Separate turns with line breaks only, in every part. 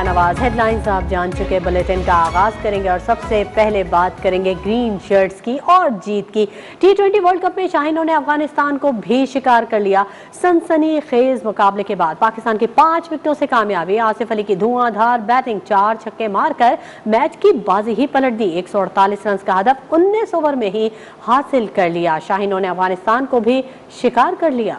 Shahnawaz. Headlines आप जान चुके, बुलेटिन का आगाज करेंगे और सबसे पहले बात करेंगे ग्रीन शर्ट्स की और जीत की। T20 वर्ल्ड कप में शाहीनों ने अफगानिस्तान को भी शिकार कर लिया। सनसनी खेज मुकाबले के बाद पाकिस्तान की 5 विकेटों से कामयाबी। आसिफ अली की धुआंधार बैटिंग, 4 छक्के मारकर मैच की बाजी ही पलट दी। 148 रन का हदफ 19 ओवर में ही हासिल कर लिया। शाहीनों ने अफगानिस्तान को भी शिकार कर लिया।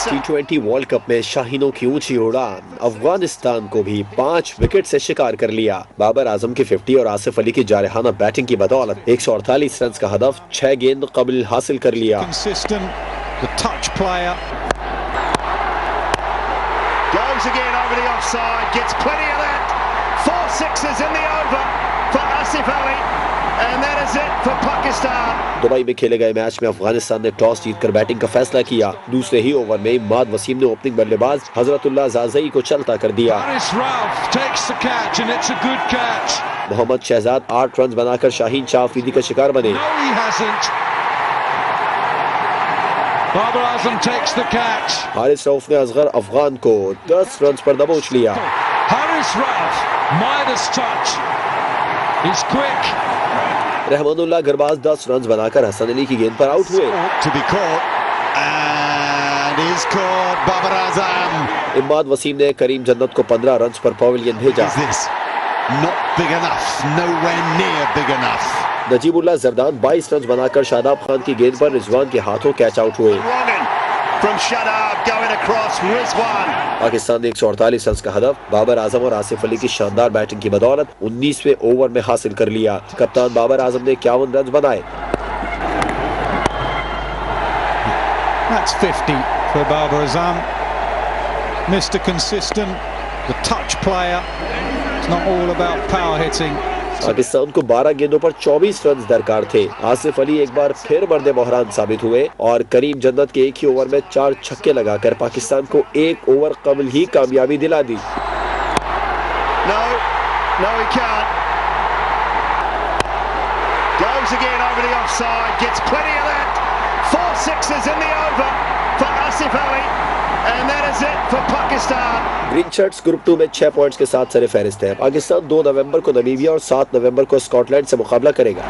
T20 वर्ल्ड कप में शाहीनों की ऊंची उड़ान, अफगानिस्तान को भी 5 विकेट से शिकार कर लिया। बाबर आजम की 50 और आसिफ अली की जारहाना बैटिंग की बदौलत 148 रन का हदफ 6 गेंद कबल हासिल कर लिया। दुबई में खेले गए मैच में अफगानिस्तान ने टॉस जीतकर बैटिंग का फैसला किया। दूसरे ही ओवर में इमाद वसीम ने ओपनिंग बल्लेबाज हजरतुल्लाह जाज़ई को चलता कर दिया। मोहम्मद शहजाद 8 रन बनाकर शाहीन शाह अफरीदी का शिकार बने। हारिस रऊफ ने असगर अफगान को 10 रन पर दबोच लिया। रहमानुल्लाह गरबाज 10 रन बनाकर हसन अली की गेंद पर आउट हुए। इमाद वसीम ने करीम जन्नत को 15 रन पर पवेलियन भेजा। नजीबुल्लाह जरदान 22 रन बनाकर शादाब खान की गेंद पर रिजवान के हाथों कैच आउट हुए। पाकिस्तान ने 148 रन का हदफ बाबर आजम और आसिफ अली की शानदार बैटिंग की बदौलत 19वें ओवर में हासिल कर लिया। कप्तान बाबर आजम ने 51 रन बनाए।
That's 50 for Babar Azam. Mr. Consistent, the touch player. It's not all about power hitting.
Pakistan को 12 गेंदों पर 24 रन दरकार थे। आसिफ अली एक बार फिर मर्द मोहरान साबित हुए और करीम जन्नत के एक ही ओवर में 4 छक्के लगाकर पाकिस्तान को 1 ओवर कबल ही कामयाबी दिला दी। ग्रीन शर्ट्स ग्रुप 2 में 6 पॉइंट्स के साथ सरे फहरिस्त है। पाकिस्तान 2 नवंबर को नमीबिया और 7 नवंबर को स्कॉटलैंड से मुकाबला करेगा।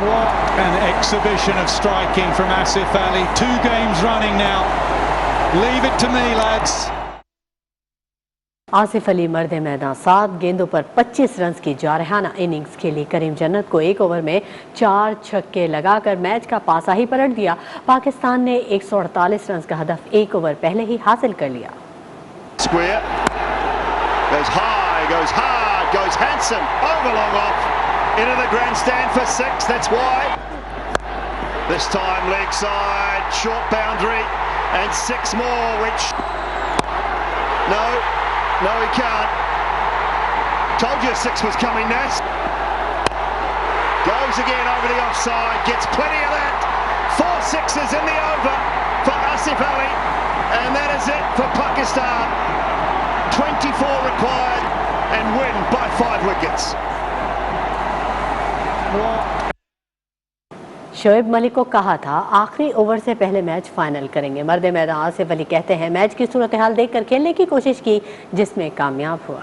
आसिफ अली मर्द मैदान 7 गेंदों पर 25 रन की जारहाना इनिंग्स खेली। करीम जन्नत को 1 ओवर में 4 छक्के लगाकर मैच का पासा ही पलट दिया। पाकिस्तान ने 148 रन का हदफ 1 ओवर पहले ही हासिल कर लिया।
Goes high, goes hard, goes handsome, over long off, into the grandstand for 6, that's why. This time leg side, short boundary, and 6 more, which... No, he can't. Told you 6 was coming, Nas. Goes again over the offside, gets plenty of that. 4 sixes in the over for Asif Ali, and that is it for Pakistan. 24 required and win by 5 wickets.
Shoaib Malik को कहा था आखिरी over से पहले match final करेंगे। मर्द मैदान आसिफ अली कहते हैं मैच की सूरत हाल देखकर खेलने की कोशिश की जिसमें कामयाब हुआ।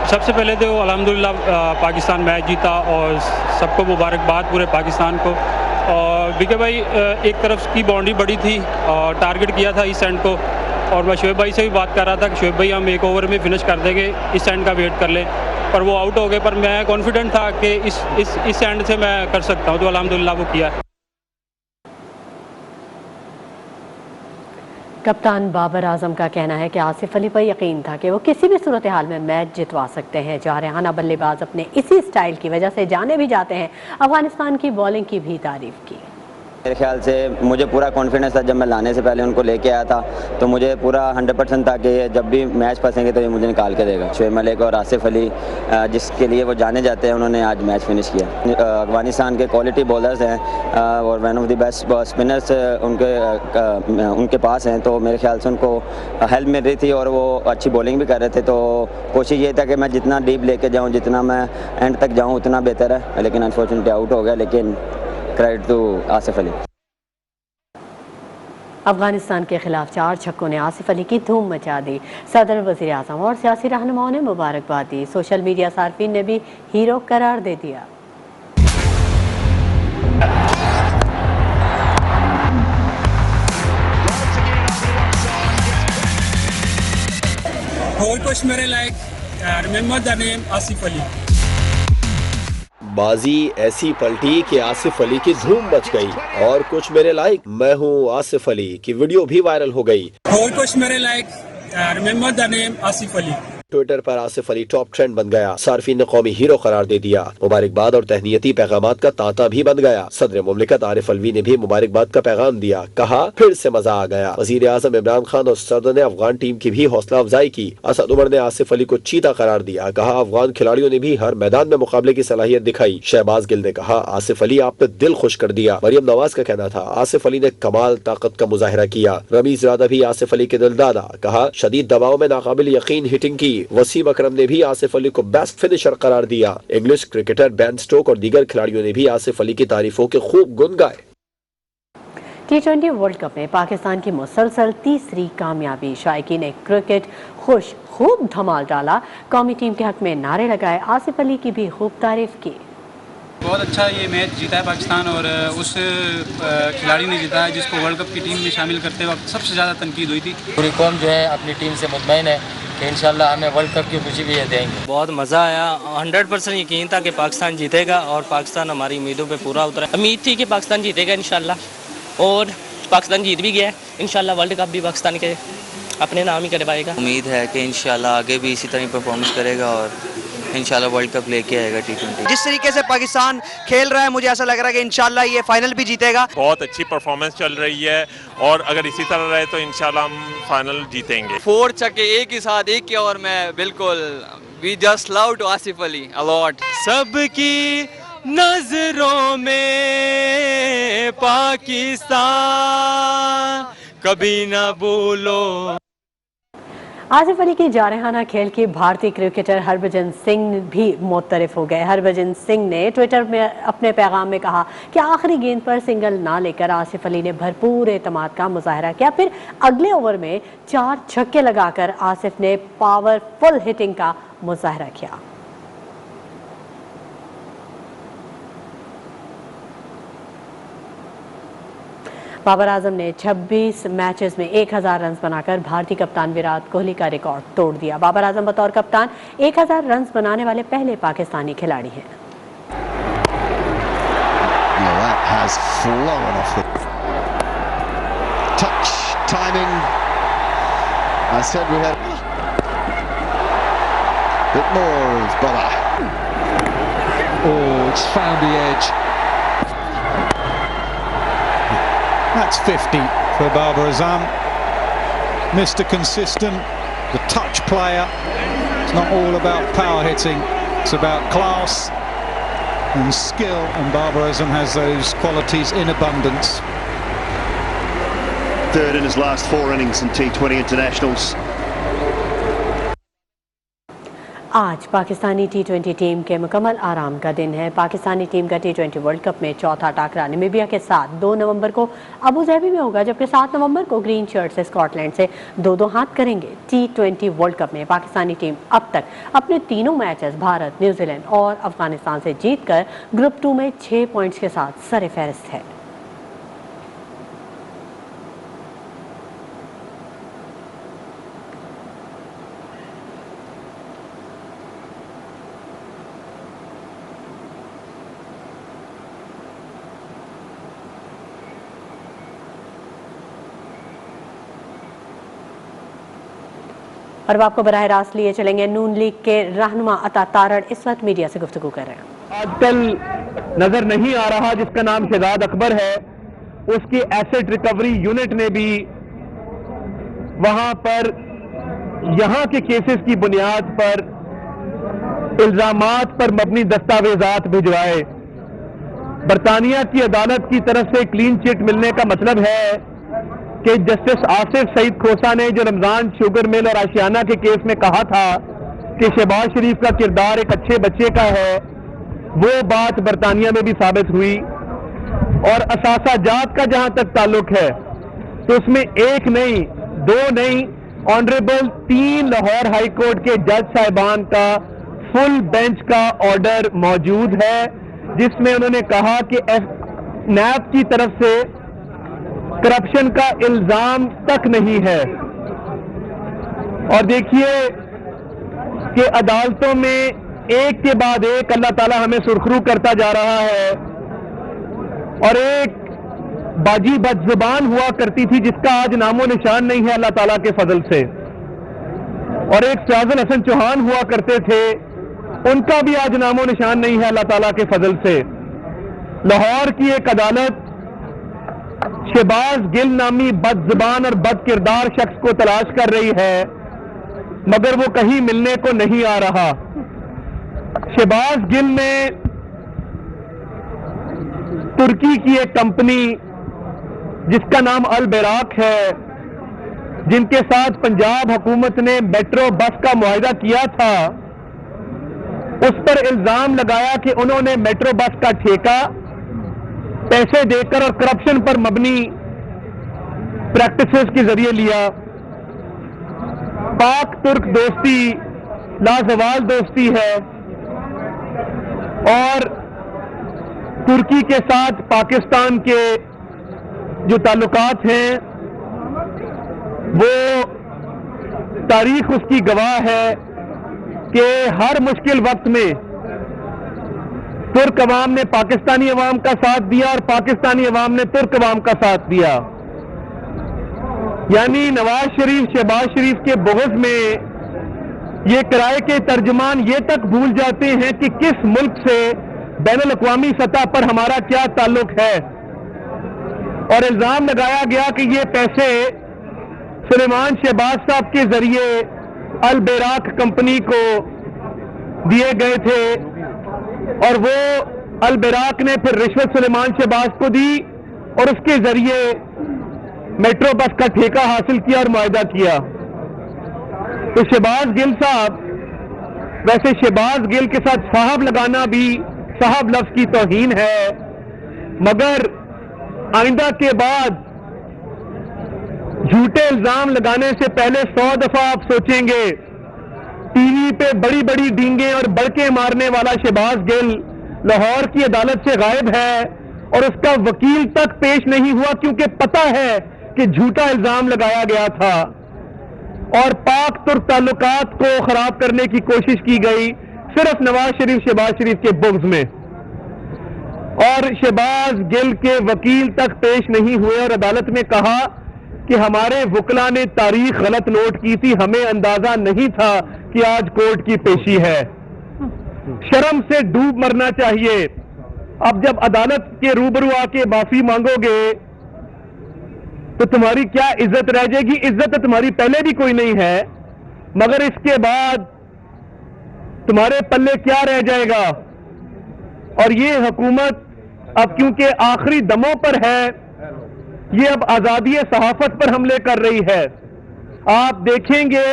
सबसे पहले तो अल्हम्दुलिल्लाह पाकिस्तान मैच जीता और सबको मुबारकबाद पूरे पाकिस्तान को। और बीके भाई एक तरफ की बाउंड्री बड़ी थी और टारगेट किया था इस एंड को, और मैं शोएब भाई से भी बात कर रहा था कि शोएब भाई हम 1 ओवर में फिनिश कर देंगे, इस एंड का वेट कर लें, पर वो आउट हो गए। पर मैं कॉन्फिडेंट था कि इस एंड से मैं कर सकता हूँ, तो अल्हम्दुलिल्लाह वो किया।
कप्तान बाबर आजम का कहना है कि आसिफ अली पर यकीन था कि वो किसी भी सूरत हाल में मैच जितवा सकते हैं। जारहाना बल्लेबाज अपने इसी स्टाइल की वजह से जाने भी जाते हैं। अफगानिस्तान की बॉलिंग की भी तारीफ की।
मेरे ख्याल से मुझे पूरा कॉन्फिडेंस था जब मैं लाने से पहले उनको लेके आया था, तो मुझे पूरा 100% था कि जब भी मैच फंसेंगे तो ये मुझे निकाल के देगा। शोएब मलिक और आसिफ अली जिसके लिए वो जाने जाते हैं, उन्होंने आज मैच फिनिश किया। अफगानिस्तान के क्वालिटी बॉलर्स हैं और one of the best spinners उनके पास हैं, तो मेरे ख्याल से उनको हेल्प मिल रही थी और वो अच्छी बॉलिंग भी कर रहे थे। तो कोशिश ये था कि मैं जितना डीप लेके जाऊँ, जितना मैं एंड तक जाऊँ उतना बेहतर है, लेकिन अनफॉर्चुनेटली आउट हो गया। लेकिन क्रेडिट टू आसिफ अली।
अफगानिस्तान के खिलाफ 4 छक्कों ने आसिफ अली की धूम मचा दी। सदर, वज़ीर आज़म और सियासी रहनुमाओं ने मुबारकबाद दी। सोशल मीडिया सार्फिन ने भी हीरो करार दे दिया।
और कुछ मेरे like remember the name Asif Ali.
बाजी ऐसी पलटी कि आसिफ अली की धूम मच गई। और कुछ मेरे लाइक, मैं हूँ आसिफ अली की वीडियो भी वायरल हो गई।
और कुछ मेरे like remember the name Asif Ali.
Twitter पर आसिफ अली टॉप ट्रेंड बन गया। सार्फिन ने कौमी हीरो करार दे दिया। मुबारकबाद और तहनीती पैगामात का तांता भी बन गया। सदर मुमलिकत आरिफ अलवी ने भी मुबारकबाद का पैगाम दिया। कहा, फिर से मजा आ गया। वजीर आजम इमरान खान और सदर ने अफगान टीम की भी हौसला अफजाई की। असद उमर ने आसिफ अली को चीता करार दिया। कहा, अफगान खिलाड़ियों ने भी हर मैदान में मुकाबले की सलाहियत दिखाई। शहबाज गिल ने कहा, आसिफ अली आपने दिल खुश कर दिया। मरियम नवाज का कहना था, आसिफ अली ने कमाल ताकत का मुजाहिरा किया। रमीज रादा भी आसिफ अली के दिल दादा। कहा, शदीद दबाव में नाकाबिल यकीन हिटिंग की। वसीम अकरम ने भी आसिफ अली को बेस्ट फिनिशर करार दिया। इंग्लिश क्रिकेटर बेन स्टोक और दीगर खिलाड़ियों ने भी आसिफ अली की तारीफों के खूब गुन गाए।
T20 वर्ल्ड कप में पाकिस्तान की मुसलसल तीसरी कामयाबी। शायकीन ने क्रिकेट खुश खूब धमाल डाला। कौमी टीम के हक में नारे लगाए। आसिफ अली की भी खूब तारीफ की।
बहुत अच्छा ये मैच जीता है पाकिस्तान और उस खिलाड़ी ने जीता है जिसको वर्ल्ड कप की टीम में शामिल करते वक्त सबसे ज़्यादा तनकीद हुई थी।
पूरी कौम जो है अपनी टीम से मुतमईन है कि इंशाल्लाह हमें वर्ल्ड कप की खुशी भी देंगे।
बहुत मज़ा आया। 100% यकीन था कि पाकिस्तान जीतेगा और पाकिस्तान हमारी उम्मीदों पे पूरा उतरा। उम्मीद थी कि पाकिस्तान जीतेगा इंशाल्लाह और पाकिस्तान जीत भी गया है। इंशाल्लाह वर्ल्ड कप भी पाकिस्तान के अपने नाम ही करवाएगा।
उम्मीद है कि इंशाल्लाह आगे भी इसी तरह परफॉर्मेंस करेगा और इंशाल्लाह वर्ल्ड कप लेके आएगा T20।
जिस तरीके से पाकिस्तान खेल रहा है मुझे ऐसा लग रहा है कि इंशाल्लाह ये फाइनल भी जीतेगा।
बहुत अच्छी परफॉर्मेंस चल रही है और अगर इसी तरह रहे तो इंशाल्लाह हम फाइनल जीतेंगे।
4 छक्के एक ही साथ, एक के और मैं बिल्कुल we just love to Asif Ali a lot.
सबकी नजरों में पाकिस्तान कभी ना भूलो।
आसिफ अली की जारहाना खेल की भारतीय क्रिकेटर हरभजन सिंह भी मुतरफ हो गए। हरभजन सिंह ने ट्विटर में अपने पैगाम में कहा कि आखिरी गेंद पर सिंगल ना लेकर आसिफ अली ने भरपूर एतमाद का मुजाहरा किया। फिर अगले ओवर में 4 छक्के लगाकर आसिफ ने पावरफुल हिटिंग का मुजाहरा किया। बाबर आजम ने 26 मैचेस में 1000 रन बनाकर भारतीय कप्तान विराट कोहली का रिकॉर्ड तोड़ दिया। बाबर आजम बतौर कप्तान 1000 रन बनाने वाले पहले पाकिस्तानी खिलाड़ी हैं।
That's 50 for Babar Azam. Mr. Consistent, the touch player. It's not all about power hitting, it's about class and skill, and Babar Azam has those qualities in abundance.
Third in his last 4 innings in T20 internationals.
आज Pakistani T20 team के मुकम्मल आराम का दिन है। Pakistani team का T20 world cup में चौथा टाकरा नामीबिया के साथ 2 नवंबर को अबू धाबी में होगा, जबकि 7 नवंबर को ग्रीन शर्ट से स्कॉटलैंड से 2-2 हाथ करेंगे। T20 वर्ल्ड कप में पाकिस्तानी टीम अब तक अपने तीनों मैचेस भारत, न्यूजीलैंड और अफगानिस्तान से जीतकर ग्रुप 2 में 6 पॉइंट्स के साथ सर-ए-फहरिस्त है। और अब आपको बराह रास्त लिए चलेंगे। नून लीग के रहनुमा अता तारड़ इस वक्त मीडिया से गुफ्तगू कर रहे हैं।
आजकल नजर नहीं आ रहा जिसका नाम शहजाद अकबर है, उसकी एसेट रिकवरी यूनिट ने भी वहां पर यहां के केसेस की बुनियाद पर इल्जामात पर मबनी दस्तावेजात भिजवाए। बरतानिया की अदालत की तरफ से क्लीन चिट मिलने का मतलब है कि जस्टिस आसिफ सईद खोसा ने जो रमजान शुगर मिल और आशियाना के केस में कहा था कि शहबाज शरीफ का किरदार एक अच्छे बच्चे का है, वो बात बरतानिया में भी साबित हुई। और असासा जात का जहां तक ताल्लुक है तो उसमें एक नहीं, दो नहीं, ऑनरेबल 3 लाहौर हाई कोर्ट के जज साहिबान का फुल बेंच का ऑर्डर मौजूद है, जिसमें उन्होंने कहा कि नैब की तरफ से करप्शन का इल्जाम तक नहीं है। और देखिए कि अदालतों में एक के बाद एक अल्लाह ताला हमें सुरखरू करता जा रहा है, और एक बाजी बदजुबान हुआ करती थी जिसका आज नामो निशान नहीं है अल्लाह ताला के फजल से, और एक फैजल हसन चौहान हुआ करते थे, उनका भी आज नामो निशान नहीं है अल्लाह ताला के फजल से। लाहौर की एक अदालत शहबाज गिल नामी बदजुबान और बदकिरदार शख्स को तलाश कर रही है, मगर वो कहीं मिलने को नहीं आ रहा। शहबाज गिल ने तुर्की की एक कंपनी जिसका नाम अल बैराक है, जिनके साथ पंजाब हुकूमत ने मेट्रो बस का मुआहदा किया था, उस पर इल्जाम लगाया कि उन्होंने मेट्रो बस का ठेका पैसे देकर और करप्शन पर मबनी प्रैक्टिसेस के जरिए लिया। पाक तुर्क दोस्ती लाजवाल दोस्ती है, और तुर्की के साथ पाकिस्तान के जो ताल्लुकात हैं वो तारीख उसकी गवाह है कि हर मुश्किल वक्त में तुर्क अवाम ने पाकिस्तानी अवाम का साथ दिया और पाकिस्तानी अवाम ने तुर्क अवाम का साथ दिया। यानी नवाज शरीफ शहबाज शरीफ के बुग़्ज़ में ये किराए के तर्जुमान ये तक भूल जाते हैं कि किस मुल्क से बैनुल-अक़वामी सतह पर हमारा क्या ताल्लुक है, और इल्जाम लगाया गया कि ये पैसे सुलेमान शहबाज साहब के जरिए अल बैराक कंपनी को दिए गए थे, और वो अल बैराक ने फिर रिश्वत सुलेमान शहबाज को दी और उसके जरिए मेट्रो बस का ठेका हासिल किया और मुआहदा किया। तो शहबाज गिल साहब, वैसे शहबाज गिल के साथ साहब लगाना भी साहब लफ्ज की तौहीन है, मगर आइंदा के बाद झूठे इल्जाम लगाने से पहले 100 दफा आप सोचेंगे। टीवी पे बड़ी बड़ी डींगे और बड़के मारने वाला शहबाज गिल लाहौर की अदालत से गायब है, और उसका वकील तक पेश नहीं हुआ क्योंकि पता है कि झूठा इल्जाम लगाया गया था, और पाक तुर्क ताल्लुकात को खराब करने की कोशिश की गई सिर्फ नवाज शरीफ शहबाज शरीफ के बुग़्ज़ में, और शहबाज गिल के वकील तक पेश नहीं हुए और अदालत में कहा कि हमारे वकला ने तारीख गलत नोट की थी, हमें अंदाजा नहीं था कि आज कोर्ट की पेशी है। शर्म से डूब मरना चाहिए। अब जब अदालत के रूबरू आके माफी मांगोगे तो तुम्हारी क्या इज्जत रह जाएगी? इज्जत तुम्हारी पहले भी कोई नहीं है, मगर इसके बाद तुम्हारे पल्ले क्या रह जाएगा? और ये हुकूमत अब क्योंकि आखिरी दमों पर है, ये अब आजादी सहाफत पर हमले कर रही है। आप देखेंगे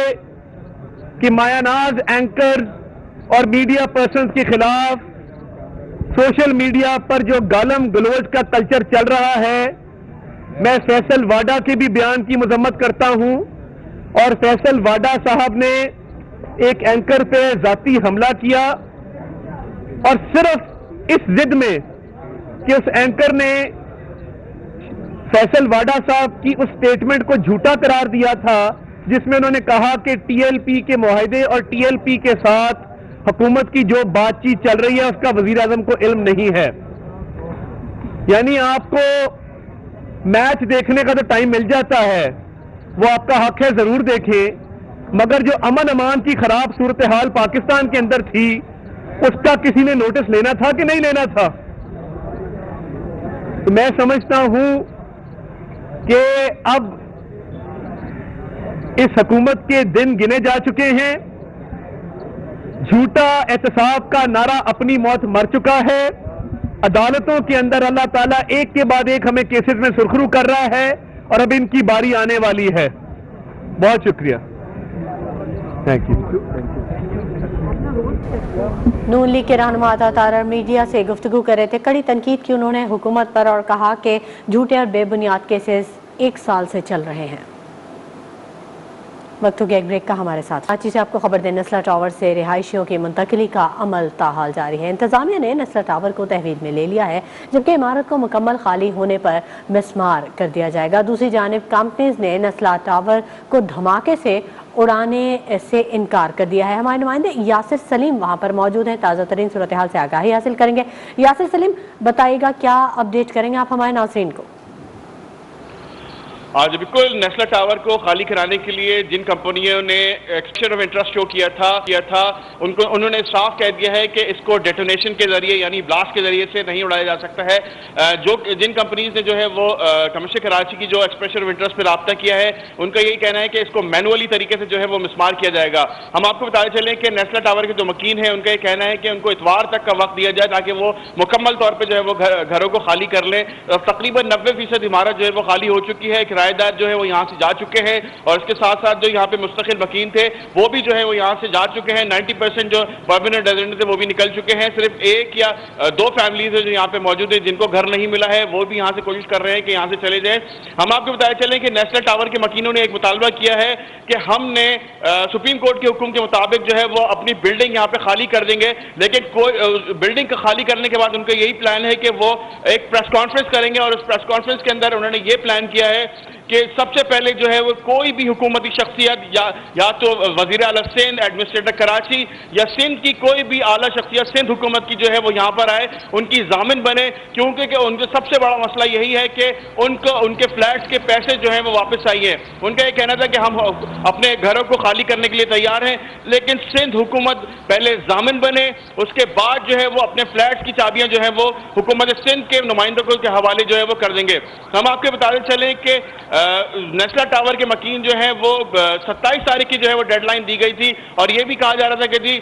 कि मायानाज एंकर्स और मीडिया पर्सन्स के खिलाफ सोशल मीडिया पर जो गालम गलोच का कल्चर चल रहा है, मैं फैसल वाडा के भी बयान की मजम्मत करता हूं, और फैसल वाडा साहब ने एक एंकर पे जाती हमला किया, और सिर्फ इस जिद में कि उस एंकर ने फैसल वाडा साहब की उस स्टेटमेंट को झूठा करार दिया था जिसमें उन्होंने कहा कि टीएलपी के मुआहदे और टीएलपी के साथ हुकूमत की जो बातचीत चल रही है उसका वजीर आजम को इल्म नहीं है। यानी आपको मैच देखने का तो टाइम मिल जाता है, वो आपका हक है, जरूर देखें, मगर जो अमन अमान की खराब सूरत हाल पाकिस्तान के अंदर थी उसका किसी ने नोटिस लेना था कि नहीं लेना था? तो मैं समझता हूं कि अब इस हुकूमत के दिन गिने जा चुके हैं। झूठा एहतसाब का नारा अपनी मौत मर चुका है। अदालतों के अंदर अल्लाह ताला एक के बाद एक हमें केसेस में सुरखरू कर रहा है, और अब इनकी बारी आने वाली है। बहुत शुक्रिया, थैंक यू।
नून लीग के रहनुमा अता तारर मीडिया से गुफ्तगू कर रहे थे। कड़ी तनकीद की उन्होंने हुकूमत पर और कहा कि झूठे और बेबुनियाद केसेस 1 साल से चल रहे हैं। वक्त हो गया एक ब्रेक का। हमारे साथ कराची से आपको खबर दें, नस्ला टावर से रिहायशियों की मुंतकिली का अमल ताहाल जारी है। इंतजामिया ने नस्ला टावर को तहवील में ले लिया है, जबकि इमारत को मुकम्मल खाली होने पर मिसमार कर दिया जाएगा। दूसरी जानिब कंपनीज ने नस्ला टावर को धमाके से उड़ाने से इनकार कर दिया है। हमारे नुमाइंदे यासिर सलीम वहाँ पर मौजूद हैं, ताज़ा तरीन सूरत हाल से आगाही हासिल करेंगे। यासिर सलीम, बताइएगा क्या अपडेट करेंगे आप हमारे नाज़रीन को?
आज बिल्कुल नेस्ला टावर को खाली कराने के लिए जिन कंपनियों ने एक्सप्रेशन ऑफ इंटरेस्ट शो किया था उन्होंने साफ कह दिया है कि इसको डेटोनेशन के जरिए यानी ब्लास्ट के जरिए से नहीं उड़ाया जा सकता है। जिन कंपनीज ने जो है वो कमिश्नर कराची की जो एक्सप्रेशन ऑफ इंटरेस्ट पे रब्ता किया है, उनका यही कहना है कि इसको मैनुअली तरीके से जो है वो मिसमार किया जाएगा। हम आपको बताते चलें कि नेस्ला टावर के जो मकीन है उनका ये कहना है कि उनको इतवार तक का वक्त दिया जाए ताकि वो मुकम्मल तौर पर जो है वो घरों को खाली कर लें। तकरीबन 90% इमारत जो है वो खाली हो चुकी है, किराएदार जो है वो यहाँ से जा चुके हैं और इसके साथ साथ जो यहाँ पे मुस्तकिल मकीन थे वो भी जो है वो यहाँ से जा चुके हैं। 90% जो परमानेंट रेजिडेंट थे वो भी निकल चुके हैं। सिर्फ 1 या 2 फैमिलीज है जो यहाँ पे मौजूद है जिनको घर नहीं मिला है, वो भी यहाँ से कोशिश कर रहे हैं कि यहाँ से चले जाए। हम आपको बताया चलें कि नेशनल टावर के मकीनों ने एक मुतालबा किया है कि हमने सुप्रीम कोर्ट के हुक्म के मुताबिक जो है वो अपनी बिल्डिंग यहाँ पे खाली कर देंगे, लेकिन कोई बिल्डिंग का खाली करने के बाद उनका यही प्लान है कि वो एक प्रेस कॉन्फ्रेंस करेंगे और उस प्रेस कॉन्फ्रेंस के अंदर उन्होंने ये प्लान किया है कि सबसे पहले जो है वो कोई भी हुकूमती शख्सियत या तो वज़ीर आला सिंध, एडमिनिस्ट्रेटर कराची या सिंध की कोई भी आला शख्सियत सिंध हुकूमत की जो है वो यहाँ पर आए, उनकी जामिन बने, क्योंकि उनका सबसे बड़ा मसला यही है कि उनके फ्लैट्स के पैसे जो है वो वापस आइए। उनका ये कहना था कि हम अपने घरों को खाली करने के लिए तैयार हैं, लेकिन सिंध हुकूमत पहले जामिन बने, उसके बाद जो है वो अपने फ्लैट्स की चाबियां जो है वो हुकूमत सिंध के नुमाइंदों के हवाले जो है वो कर देंगे। हम आपको बताते चलें कि नेस्ला टावर के मकीन जो है वो 27 तारीख की जो है वो डेडलाइन दी गई थी और ये भी कहा जा रहा था कि जी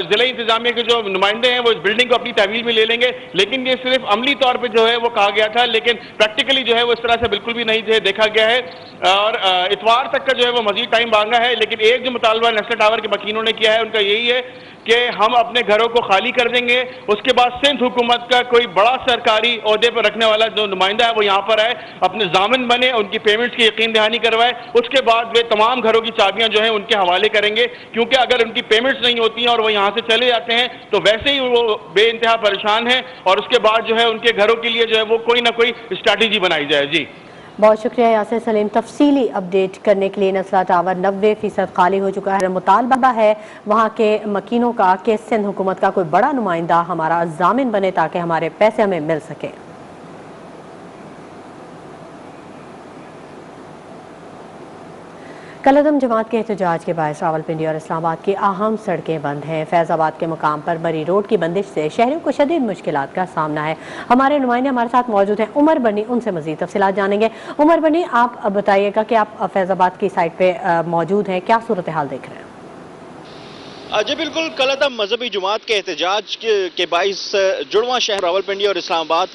जिला इंतजामिया के जो नुमाइंदे हैं वो इस बिल्डिंग को अपनी तहवील में ले लेंगे, लेकिन ये सिर्फ अमली तौर पे जो है वो कहा गया था, लेकिन प्रैक्टिकली जो है वो इस तरह से बिल्कुल भी नहीं देखा गया है और इतवार तक का जो है वो मजीद टाइम मांगा है। लेकिन एक जो मुतालबा नेस्ला टावर के मकीनों ने किया है उनका यही है कि हम अपने घरों को खाली कर देंगे, उसके बाद सिंध हुकूमत का कोई बड़ा सरकारी ओहदे पर रखने वाला जो नुमाइंदा है वो यहाँ पर आए, अपने जामिन बने, उनकी पेमेंट्स की यकीन दहानी करवाए, उसके बाद वे तमाम घरों की चाबियां जो है उनके हवाले करेंगे, क्योंकि अगर उनकी पेमेंट्स नहीं होती हैं और वो यहाँ से चले जाते हैं तो वैसे ही वो बेइंतहा परेशान हैं और उसके बाद जो है उनके घरों के लिए जो है वो कोई ना कोई स्ट्रैटेजी बनाई जाए। जी
बहुत शुक्रिया यासिर सलीम, तफसीली अपडेट करने के लिए। नस्ला टावर 90% खाली हो चुका है। मुतालबा है वहाँ के मकीनों का कि सिंध हुकूमत का कोई बड़ा नुमाइंदा हमारा जामिन बने ताकि हमारे पैसे हमें मिल सके। कलअदम जमात के एहतजाज के बायस रावलपिंडी और इस्लामाबाद की अहम सड़कें बंद हैं। फैज़ाबाद के मुकाम पर मरी रोड की बंदिश से शहरियों को शदीद मुश्किलात का सामना है। हमारे नुमाइंदे हमारे साथ मौजूद हैं, उमर बनी, उनसे मज़ीद तफसीलात जानेंगे। उमर बनी, आप बताइएगा कि आप फैज़ाबाद की साइड पे मौजूद हैं, क्या सूरत हाल देख रहे हैं?
जी बिल्कुल, कलअदम मजहबी जमात के एहतजाज के बाइस जुड़वा शहर रावलपिंडी और इस्लामाबाद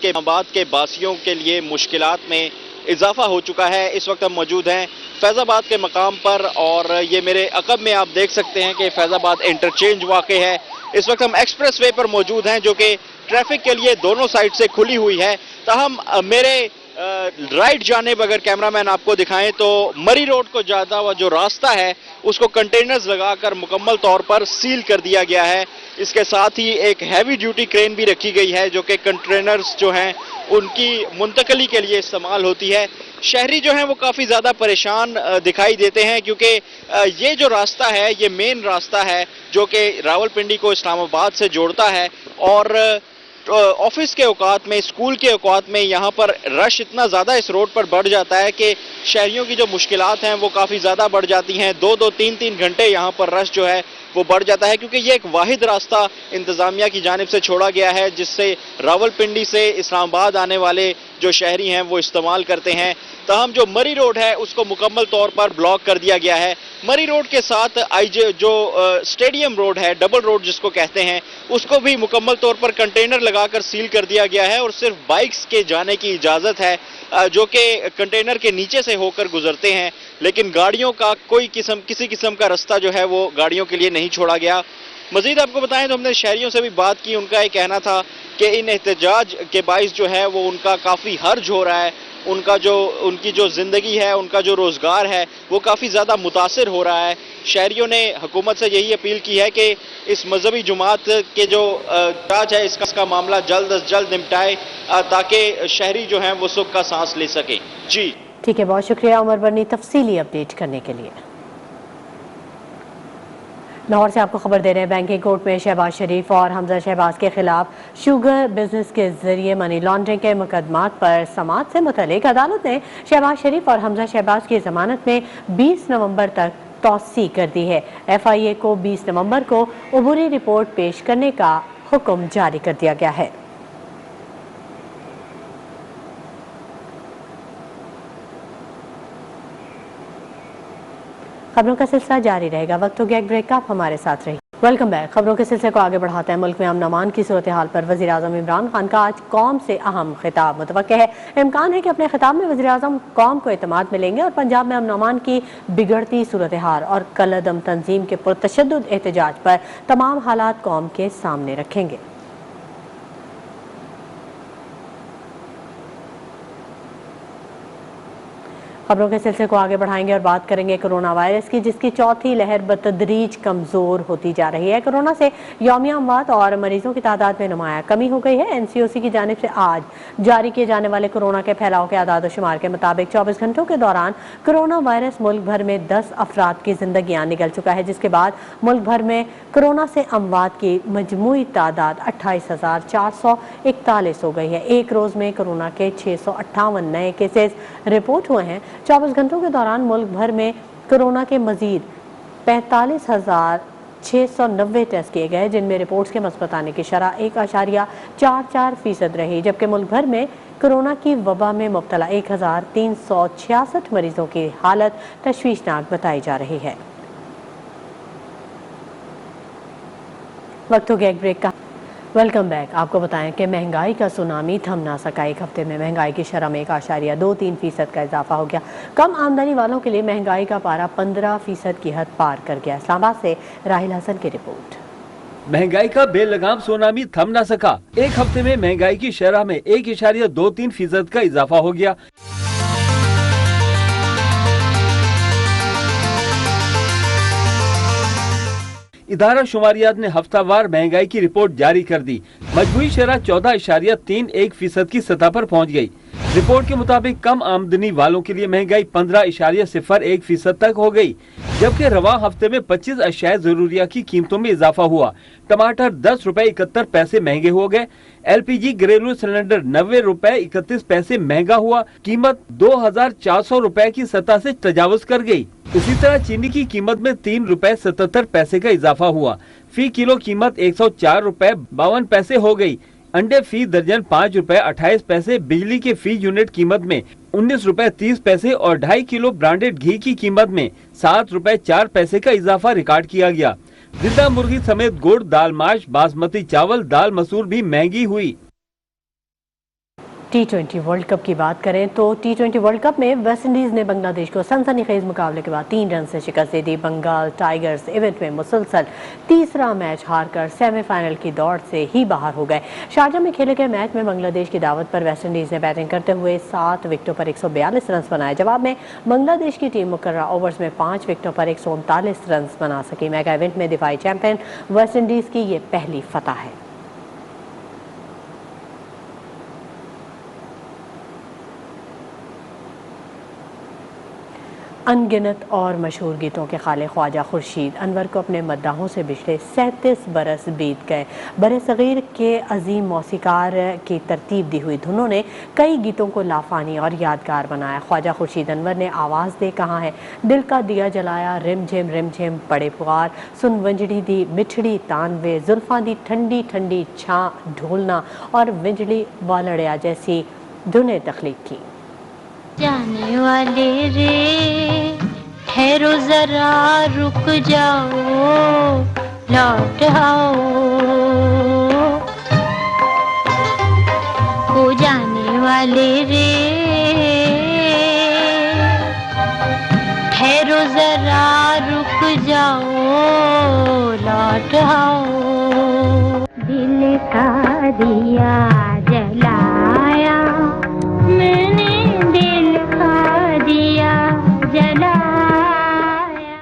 के बासियों के लिए मुश्किलात में इजाफा हो चुका है। इस वक्त हम मौजूद हैं फैज़ाबाद के मकाम पर और ये मेरे अकब में आप देख सकते हैं कि फैज़ाबाद इंटरचेंज वाक़े है। इस वक्त हम एक्सप्रेस वे पर मौजूद हैं जो कि ट्रैफिक के लिए दोनों साइड से खुली हुई है। ताहम मेरे राइट जानिब अगर कैमरामैन आपको दिखाएं तो मरी रोड को जाता हुआ जो रास्ता है उसको कंटेनर्स लगाकर मुकम्मल तौर पर सील कर दिया गया है। इसके साथ ही एक हैवी ड्यूटी क्रेन भी रखी गई है जो कि कंटेनर्स जो हैं उनकी मुंतकली के लिए इस्तेमाल होती है। शहरी जो हैं वो काफ़ी ज़्यादा परेशान दिखाई देते हैं क्योंकि ये जो रास्ता है ये मेन रास्ता है जो कि रावलपिंडी को इस्लामाबाद से जोड़ता है और ऑफिस के औकात में, स्कूल के औकात में यहाँ पर रश इतना ज़्यादा इस रोड पर बढ़ जाता है कि शहरियों की जो मुश्किलात हैं वो काफ़ी ज़्यादा बढ़ जाती हैं। 2-2, 3-3 घंटे यहाँ पर रश जो है वो बढ़ जाता है क्योंकि ये एक वाहिद रास्ता इंतज़ामिया की जानिब से छोड़ा गया है जिससे रावलपिंडी से इस्लामाबाद आने वाले जो शहरी हैं वो इस्तेमाल करते हैं। ताहम जो मरी रोड है उसको मुकम्मल तौर पर ब्लॉक कर दिया गया है। मरी रोड के साथ जो स्टेडियम रोड है, डबल रोड जिसको कहते हैं, उसको भी मुकम्मल तौर पर कंटेनर लगाकर सील कर दिया गया है और सिर्फ बाइक्स के जाने की इजाज़त है जो कि कंटेनर के नीचे से होकर गुजरते हैं, लेकिन गाड़ियों का किसी किस्म का रास्ता जो है वो गाड़ियों के लिए नहीं छोड़ा गया। मज़ीद आपको बताएं तो हमने शहरियों से भी बात की, उनका ये कहना था कि इन एहतजाज के बाइस जो है वो उनका काफ़ी हर्ज हो रहा है। उनकी जो ज़िंदगी है, उनका जो रोज़गार है वो काफ़ी ज़्यादा मुतासिर हो रहा है। शहरियों ने हुकूमत से यही अपील की है कि इस मजहबी जुमात के जो राज है इसका मामला जल्द अज जल्द निपटाए ताकि शहरी जो हैं वो सुख का सांस ले सकें। जी
ठीक है, बहुत शुक्रिया उमर बरनी तफसीली अपडेट करने के लिए। लाहौर से आपको खबर दे रहे हैं, बैंकिंग कोर्ट में शहबाज शरीफ और हमजा शहबाज के खिलाफ शुगर बिजनेस के जरिए मनी लॉन्ड्रिंग के मुकदमात पर समाअत से मुतल्लिक अदालत ने शहबाज शरीफ और हमजा शहबाज की जमानत में 20 नवंबर तक तौसी कर दी है। FIA को 20 नवंबर को अबूरी रिपोर्ट पेश करने का हुक्म जारी कर दिया गया है। खबरों का सिलसिला जारी रहेगा, वक्त हो गया एक ब्रेक का, आप हमारे साथ रहिए। Welcome back. खबरों के सिलसिले को आगे बढ़ाते हैं। मुल्क में अमन अमान की सूरत हाल पर वज़ीर आज़म इमरान खान का आज कौम से अहम खिताब मुतवक्के है। इम्कान है कि अपने खिताब में वज़ीर आज़म कौम को एतमाद में लेंगे और पंजाब में अमन अमान की बिगड़ती सूरत हाल और कलअदम तंजीम के पुरतशद्दुद एहतजाज पर तमाम हालात कौम के सामने रखेंगे। खबरों के सिलसिले को आगे बढ़ाएंगे और बात करेंगे कोरोना वायरस की, जिसकी चौथी लहर बतदरीज कमजोर होती जा रही है। कोरोना से यौमिया अमवात और मरीजों की तादाद में नुमाया कमी हो गई है। NCOC की जानिब से आज जारी किए जाने वाले कोरोना के फैलाव के आदाद शुमार के मुताबिक 24 घंटों के दौरान कोरोना वायरस मुल्क भर में 10 अफराद की जिंदगियां निगल चुका है, जिसके बाद मुल्क भर में कोरोना से अमवात की मजमूई तादाद 28,441 हो गई है। एक रोज में कोरोना के 658 नए केसेस रिपोर्ट हुए हैं। 24 घंटों के दौरान मुल्क भर में कोरोना के मजीद 45,690 टेस्ट किए गए, जिनमें रिपोर्ट्स के मस्बत आने की शरह 1.44% रही, जबकि मुल्क भर में कोरोना की वबा में मुब्तला 1,366 मरीजों की हालत तशवीशनाक बताई जा रही है। वक्त हो गया एक ब्रेक का। Welcome back. आपको बताएं कि महंगाई का सुनामी थम ना सका। एक हफ्ते में महंगाई की शरह में 1.23% का इजाफा हो गया। कम आमदनी वालों के लिए महंगाई का पारा 15% की हद पार कर गया। इस्लामाबाद से राहिल हसन की रिपोर्ट।
महंगाई का बेलगाम सुनामी थम ना सका। एक हफ्ते में महंगाई की शरह में 1.23% का इजाफा हो गया। इदारा शुमारियात ने हफ्तावार महंगाई की रिपोर्ट जारी कर दी। मजमूई शरह 14.31% की सतह पर पहुंच गई। रिपोर्ट के मुताबिक कम आमदनी वालों के लिए महंगाई 15.01% तक हो गई, जबकि रवा हफ्ते में 25 अशिया जरूरिया की कीमतों में इजाफा हुआ। टमाटर 10 रुपए 71 पैसे महंगे हो गए। LPG घरेलू सिलेंडर 90 रुपए 31 पैसे महंगा हुआ। कीमत 2,400 रुपए की सतह से तजावुज कर गई। इसी तरह चीनी की कीमत में 3 रुपए 77 पैसे का इजाफा हुआ। फी किलो कीमत 104 रुपए 52 पैसे हो गई। अंडे फी दर्जन 5 रुपए 28 पैसे, बिजली के फी यूनिट कीमत में 19 रुपए 30 पैसे और 2.5 किलो ब्रांडेड घी की कीमत में 7 रुपए 4 पैसे का इजाफा रिकॉर्ड किया गया। जिंदा मुर्गी समेत गुड़, दाल माश, बासमती चावल, दाल मसूर भी महंगी हुई।
T20 वर्ल्ड कप की बात करें तो T20 वर्ल्ड कप में वेस्टइंडीज ने बांग्लादेश को सनसनीखेज मुकाबले के बाद 3 रन से शिकस्त दे दी। बंगाल टाइगर्स इवेंट में मुसलसल तीसरा मैच हारकर सेमीफाइनल की दौड़ से ही बाहर हो गए। शारजा में खेले गए मैच में बांग्लादेश की दावत पर वेस्टइंडीज ने बैटिंग करते हुए 7 विकेटों पर 142 रन बनाए। जवाब में बांग्लादेश की टीम मुकर्रर ओवर्स में 5 विकेटों पर 139 रन बना सकी। मेगा इवेंट में दिफाई चैंपियन वेस्टइंडीज की ये पहली फतह है। अनगिनत और मशहूर गीतों के खाले ख्वाजा खुर्शीद अनवर को अपने मद्दाहों से पिछले 37 बरस बीत गए। बरे सगीर के अजीम मौसीकार की तरतीब दी हुई धुनों ने कई गीतों को लाफानी और यादगार बनाया। ख्वाजा खुर्शीद अनवर ने आवाज़ दे कहा है, दिल का दिया जलाया, रिम झिम पड़े पुकार, सुन वंजड़ी दी मिठड़ी तानवे, जुल्फां दी ठंडी ठंडी छां ढोलना और विंजड़ी वालड़िया जैसी धुनें तख्लीक की।
जाने वाले रे ठहरो जरा रुक जाओ लौट आओ, हो जाने वाले रे ठहरो जरा रुक जाओ लौट आओ। दिल का दिया जलाया मैंने जलाया।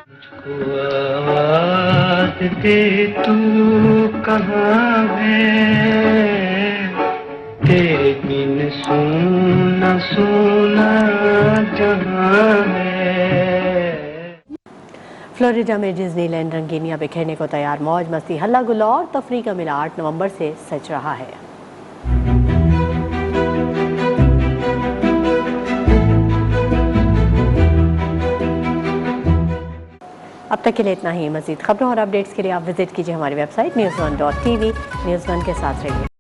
आवाज़ दे तू कहाँ है, तेरे बिन सुना सुना जहाँ है।
फ्लोरिडा में डिज्नीलैंड रंगीनियां बिखेरने को तैयार, मौज मस्ती हल्ला गुल्ला और तफरी का मेला 8 नवंबर से सज रहा है। अब तक के लिए इतना ही। मजीद खबरों और अपडेट्स के लिए आप विजिट कीजिए हमारी वेबसाइट news1.tv। न्यूज़ 1 के साथ रहिए।